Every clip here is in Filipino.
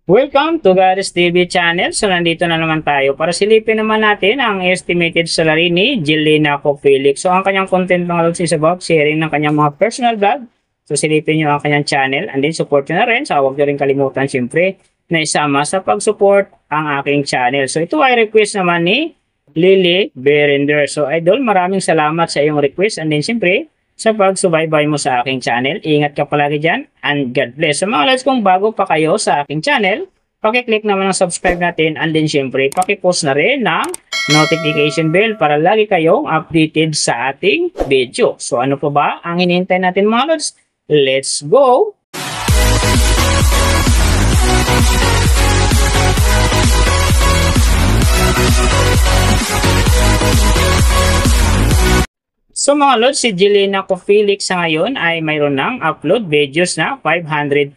Welcome to Garis TV channel. So nandito na naman tayo para silipin naman natin ang estimated salary ni Jelena Felix. So ang kanyang content mga lods is about sharing ng kanyang mga personal vlog. So silipin nyo ang kanyang channel and then support nyo na rin. So huwag nyo rin kalimutan siyempre na isama sa pag-support ang aking channel. So ito ay request naman ni Lily Berender. So idol, maraming salamat sa iyong request and then siyempre sa pagsubaybay mo sa aking channel. Ingat ka palagi dyan and God bless. So mga lods, kung bago pa kayo sa aking channel, pakiclick naman ang subscribe natin and then syempre pakipost na rin ng notification bell para lagi kayong updated sa ating video. So ano po ba ang hinihintay natin mga lods? Let's go! So mga lods, si Jelena Felix sa ngayon ay mayroon ng upload videos na 502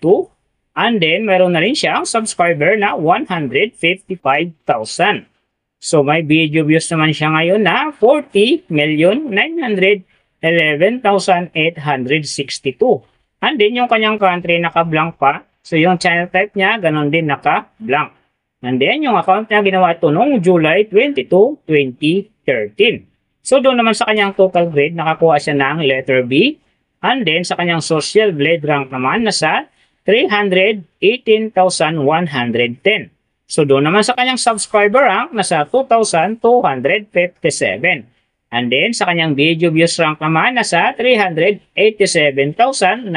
and then mayroon na rin siyang subscriber na 155,000. So may video views naman siya ngayon na 40,911,862. And then yung kanyang country naka-blank pa. So yung channel type niya ganon din naka-blank. And then yung account niya ginawa ito noong July 22, 2013. So doon naman sa kanyang total grade, nakakuha siya ng letter B. And then sa kanyang social blade rank naman, nasa 318,110. So doon naman sa kanyang subscriber rank, nasa 2,257. And then sa kanyang video views rank naman, nasa 387,938.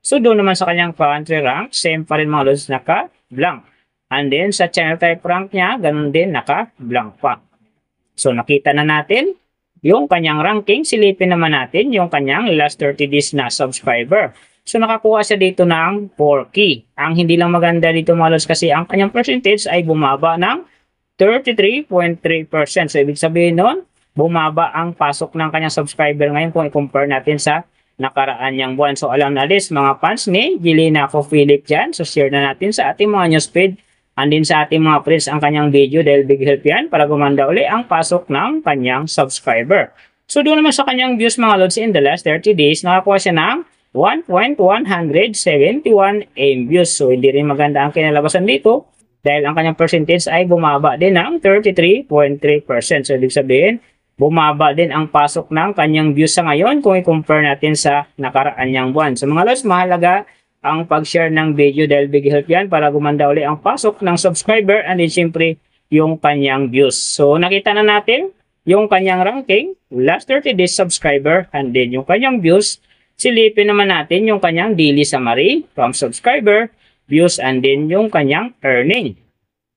So doon naman sa kanyang country rank, same pa rin mga lods, naka-blank. And then sa channel type rank niya, ganun din naka-blank pa. So nakita na natin yung kanyang ranking. Silipin naman natin yung kanyang last 30 days na subscriber. So nakakuha siya dito ng 4K. Ang hindi lang maganda dito mga lods kasi ang kanyang percentage ay bumaba ng 33.3%. So ibig sabihin nun, bumaba ang pasok ng kanyang subscriber ngayon kung i-compare natin sa nakaraan niyang buwan. So alam na list mga fans ni Jelena Felix dyan. So share na natin sa ating mga newsfeed. And din sa ating mga friends ang kanyang video dahil big help yan para gumanda uli ang pasok ng kanyang subscriber. So doon naman sa kanyang views mga lods in the last 30 days, nakakuha siya ng 1.171 M views. So hindi rin maganda ang kinalabasan dito dahil ang kanyang percentage ay bumaba din ng 33.3%. So ibig sabihin, bumaba din ang pasok ng kanyang views sa ngayon kung i-compare natin sa nakaraan niyang buwan. So mga lods, mahalaga ang pag-share ng video dahil big help yan para gumanda uli ang pasok ng subscriber and then syempre yung kanyang views. So nakita na natin yung kanyang ranking, last 30 days subscriber and then yung kanyang views. Silipin naman natin yung kanyang daily summary from subscriber, views and then yung kanyang earning.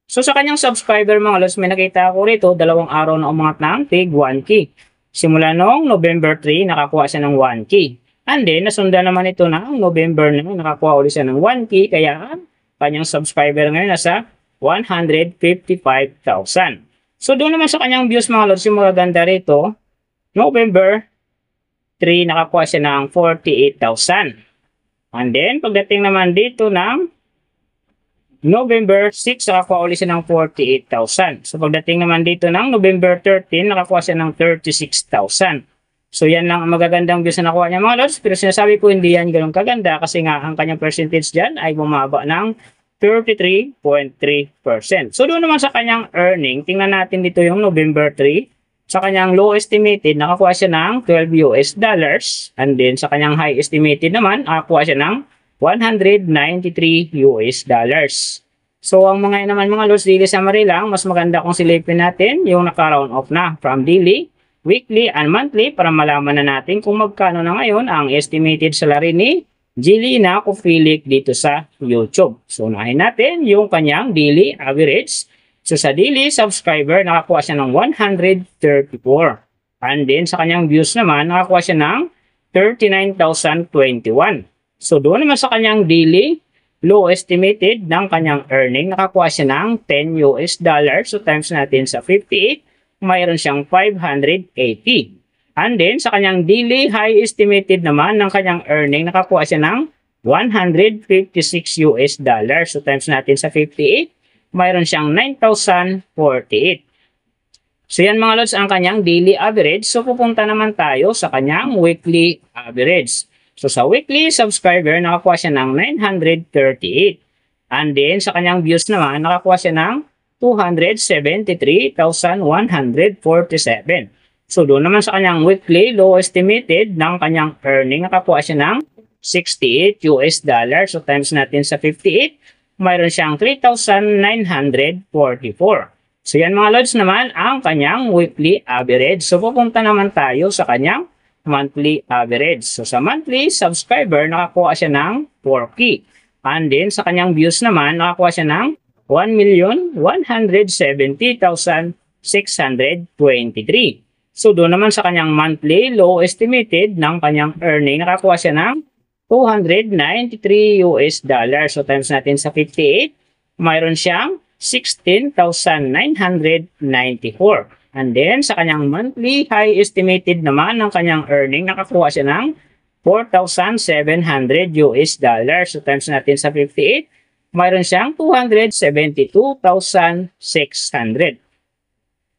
So sa kanyang subscriber mga lods, may nakita ako rito 2 araw na umangat ng tig 1K. Simula noong November 3, nakakuha siya ng 1K. And then, nasundan naman ito na November na nakakuha ulit siya ng 1K. Kaya, kanyang subscriber ngayon nasa 155,000. So, doon naman sa kanyang views mga lods, yung magaganda rito, November 3, nakakuha siya ng 48,000. And then, pagdating naman dito ng November 6, nakakuha ulit siya ng 48,000. So, pagdating naman dito ng November 13, nakakuha siya ng 36,000. So yan lang ang magagandang views na nakuha niya mga lods. Pero sinasabi ko hindi yan ganun kaganda kasi nga ang kanyang percentage dyan ay bumaba ng 33.3%. So doon naman sa kanyang earning, tingnan natin dito yung November 3. Sa kanyang low estimated, nakakuha siya ng $12. And then sa kanyang high estimated naman, nakakuha siya ng $193. So ang mga naman mga lods, daily summary lang, mas maganda kung silipin natin yung naka-round off na from daily, weekly and monthly para malaman na natin kung magkano na ngayon ang estimated salary ni Jelena Felix dito sa YouTube. So unahin natin yung kanyang daily average. So sa daily subscriber, nakakuha siya ng 134. And then sa kanyang views naman, nakakuha siya ng 39,021. So doon naman sa kanyang daily low estimated ng kanyang earning, nakakuha siya ng $10. So times natin sa 58. Mayroon siyang 580. And then, sa kanyang daily high estimated naman ng kanyang earning, nakakuha siya ng $156. So, times natin sa 58, mayroon siyang 9,048. So, yan mga lods ang kanyang daily average. So, pupunta naman tayo sa kanyang weekly average. So, sa weekly subscriber, nakakuha siya ng 938. And then, sa kanyang views naman, nakakuha siya ng 273,147. So, doon naman sa kanyang weekly low estimated ng kanyang earning, nakakuha siya ng $68. So, times natin sa 58, mayroon siyang 3,944. So, yan mga lods naman ang kanyang weekly average. So, pupunta naman tayo sa kanyang monthly average. So, sa monthly subscriber, nakakuha siya ng 4K. And then, sa kanyang views naman, nakakuha siya ng 1,170,623. So, doon naman sa kanyang monthly low estimated ng kanyang earning, nakakuha siya ng $293. So, times natin sa 58, mayroon siyang 16,994. And then, sa kanyang monthly high estimated naman ng kanyang earning, nakakuha siya ng $4,700. So, times natin sa 58, mayroon siyang 272,600.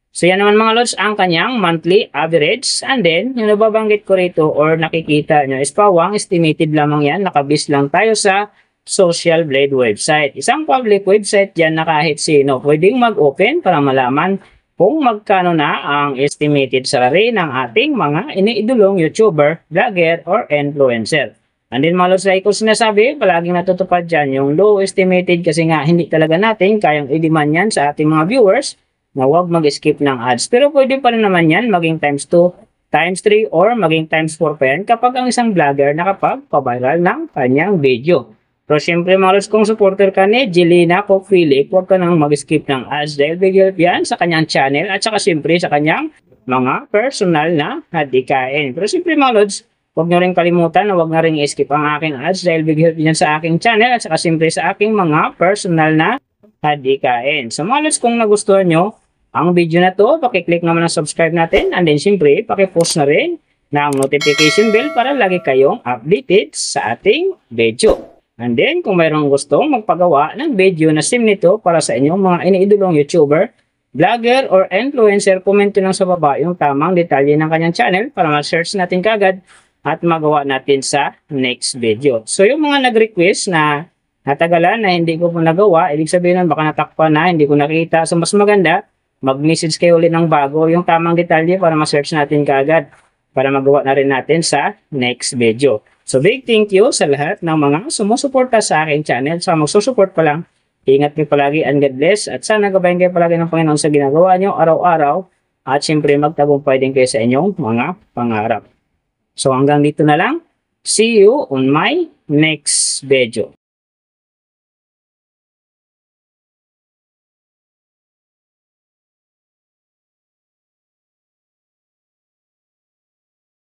So, yan naman mga lods ang kanyang monthly average. And then, yung nababanggit ko rito or nakikita nyo is pawang estimated lamang yan. Nakabis lang tayo sa Social Blade website. Isang public website yan na kahit sino pwedeng mag-open para malaman kung magkano na ang estimated salary ng ating mga iniidolong YouTuber, vlogger, or influencer. And then mga lods, like ko sinasabi, palaging natutupad dyan yung low estimated kasi nga hindi talaga natin kayang i-demand yan sa ating mga viewers na huwag mag-skip ng ads. Pero pwede pa rin naman yan maging times 2, times 3, or maging times 4 pa yan kapag ang isang vlogger nakapag-viral ng kanyang video. Pero syempre mga lods, kung supporter ka ni Jelena Coquilic, huwag ka nang mag-skip ng ads dahil bigyan yan sa kanyang channel at saka syempre sa kanyang mga personal na hadikain. Pero syempre mga lods, huwag nyo rin kalimutan na huwag na rin i-skip ang aking ads dahil bigyan yan sa aking channel at saka syempre sa aking mga personal na hadikain. So mga lods, kung nagustuhan nyo ang video na to, pakiclick naman ang subscribe natin and then syempre pakipost na rin ng notification bell para lagi kayong updated sa ating video. And then, kung mayroong gustong magpagawa ng video na sim nito para sa inyong mga iniidolong YouTuber, vlogger, or influencer, komento lang sa baba yung tamang detalye ng kanyang channel para ma-search natin kagad at magawa natin sa next video. So, yung mga nag-request na natagalan na hindi ko po nagawa, ibig sabihin nun baka natakpan na, hindi ko nakita. So, mas maganda, mag-message kayo ulit ng bago yung tamang detalye para ma-search natin kagad para magawa na rin natin sa next video. So, big thank you sa lahat ng mga sumusuporta sa aking channel. Sa magsusupport pa lang, ingat kayo palagi and God bless. At sana gabayan kayo palagi ng Panginoon sa ginagawa nyo araw-araw. At siyempre magtagumpay din kayo sa inyong mga pangarap. So, hanggang dito na lang. See you on my next video.